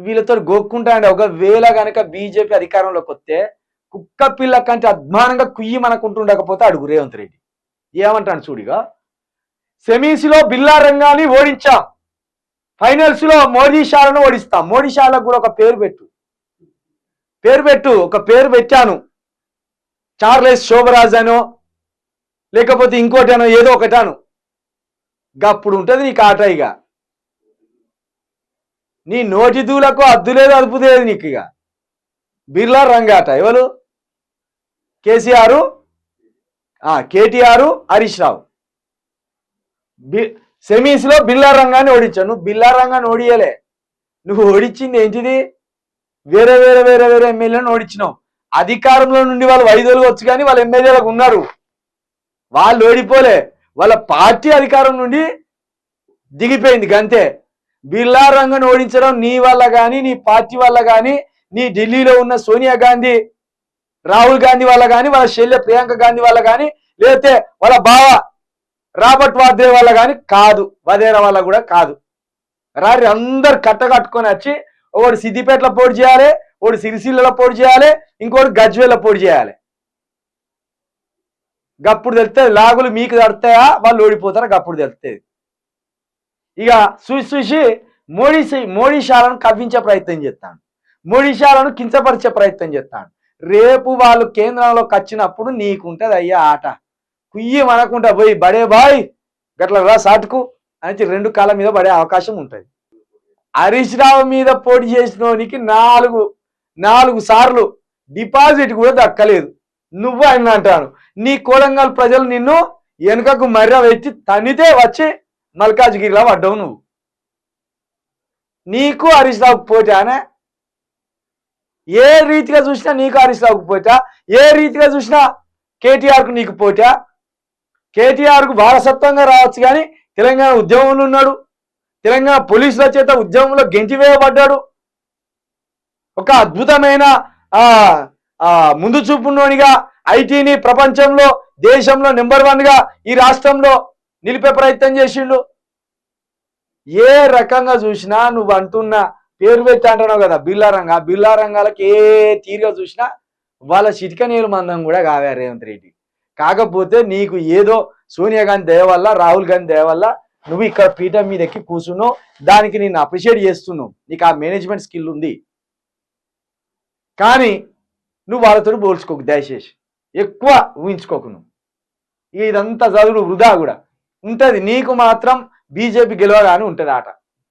వీళ్ళతో గోక్కుంటానండి. ఒకవేళ గనక బీజేపీ అధికారంలోకి వస్తే కుక్క పిల్ల కంటే అద్మానంగా కుయ్యి మనకుంటుండకపోతే అడుగు రేవంత్ రెడ్డి ఏమంటాను చూడిగా. సెమీస్ లో బిల్లా రంగాన్ని ఓడించాం, ఫైనల్స్ లో మోడీ షాలను ఓడిస్తాం. మోడీ షాలకు కూడా ఒక పేరు పెట్టు, ఒక పేరు పెట్టాను, చార్లెస్ శోభరాజ్ అనో లేకపోతే ఇంకోటి అనో ఏదో ఒకటాను. గప్పుడు ఉంటుంది నీకు ఆట. ఇక నీ నోటి దూలకు అద్దు లేదు అదుపు లేదు నీకు. ఇక బిర్లా రంగాట ఎవరు? కేసీఆర్, కేటీఆర్, హరీష్ రావు. సెమీస్ లో బిల్లా రంగాన్ని ఓడించావు. నువ్వు బిల్లా రంగాన్ని ఓడియలే, నువ్వు ఓడించింది ఏంటిది? వేరే వేరే వేరే వేరే ఎమ్మెల్యేలను ఓడించినావు. అధికారంలో నుండి వాళ్ళు వైదొలుగు వచ్చు కానీ వాళ్ళ ఎమ్మెల్యేలకు ఉన్నారు, వాళ్ళు ఓడిపోలే. వాళ్ళ పార్టీ అధికారం నుండి దిగిపోయింది గంతే. బిర్లా రంగాన్ని ఓడించడం నీ వల్ల కానీ, నీ పార్టీ వల్ల కానీ, నీ ఢిల్లీలో ఉన్న సోనియా గాంధీ, రాహుల్ గాంధీ వల్ల కానీ, వాళ్ళ చెల్లె ప్రియాంక గాంధీ వల్ల కానీ, లేకపోతే వాళ్ళ బావ రాబర్ట్ వాద్రే వల్ల కానీ కాదు, వదేరా వల్ల కూడా కాదు. రారి అందరు కట్టకట్టుకొని వచ్చి ఒకడు సిద్దిపేటలో పోటీ చేయాలి, ఒకడు సిరిసిల్లలో పోటీ చేయాలి, ఇంకోటి గజ్వేల్లో పోటీ చేయాలి. గప్పుడు తెలుస్తుంది లాగులు మీకు తడతాయా వాళ్ళు ఓడిపోతారా, గప్పుడు తెలుస్తుంది. ఇక చూసి మోడీ షాలను కవ్వించే ప్రయత్నం చేస్తాను, మోడీ షాలను కించపరిచే ప్రయత్నం చేస్తాను. రేపు వాళ్ళు కేంద్రంలోకి వచ్చినప్పుడు నీకుంటది అయ్యా ఆట. కుయ్యి మనకుంటా పోయి బడే బాయ్ గట్ల రా సాటుకు అని రెండు కాళ్ళ మీద పడే అవకాశం ఉంటుంది. హరీష్ రావు మీద పోటీ చేసినోనికి నాలుగు సార్లు డిపాజిట్ కూడా దక్కలేదు. నువ్వు ఆయన అంటాను, నీ కోడంగల్ ప్రజలు నిన్ను వెనుకకు మర్ర వెచ్చి తన్నితే వచ్చి మల్కాజ్గిరిలో పడ్డావు. నువ్వు నీకు హరీష్ రావుకు పోటీ అనే ఏ రీతిగా చూసినా నీకు హరీష్ రావుకు పోటా, ఏ రీతిగా చూసినా కేటీఆర్కు నీకు పోటా. కేటీఆర్కు వారసత్వంగా రావచ్చు కానీ తెలంగాణ ఉద్యమంలో ఉన్నాడు, తెలంగాణ పోలీసుల చేత ఉద్యమంలో గెంటివేయబడ్డాడు. ఒక అద్భుతమైన ముందు చూపున్నోనిగా ఐటీని ప్రపంచంలో దేశంలో నెంబర్ 1 గా ఈ రాష్ట్రంలో నిలిపే ప్రయత్నం చేసిండు. ఏ రకంగా చూసినా నువ్వు అంటున్న పేరు పెట్టి అంటున్నావు కదా బిల్లా రంగాలకు ఏ తీరుగా చూసినా వాళ్ళ చిటిక నీరు మందం కూడా కావే రేవంత్ రెడ్డి. కాకపోతే నీకు ఏదో సోనియా గాంధీ దయ వల్ల, రాహుల్ గాంధీ దయ వల్ల నువ్వు ఇక్కడ పీఠం మీద ఎక్కి కూర్చున్నావు. దానికి నేను అప్రిషియేట్ చేస్తున్నావు, నీకు ఆ మేనేజ్మెంట్ స్కిల్ ఉంది. కానీ నువ్వు వాళ్ళతో పోల్చుకోకు, దయచేసి ఎక్కువ ఊహించుకోకు. నువ్వు ఇదంతా చదువు వృధా కూడా ఉంటుంది. నీకు మాత్రం బీజేపీ గెలవగానే ఉంటుంది ఆట.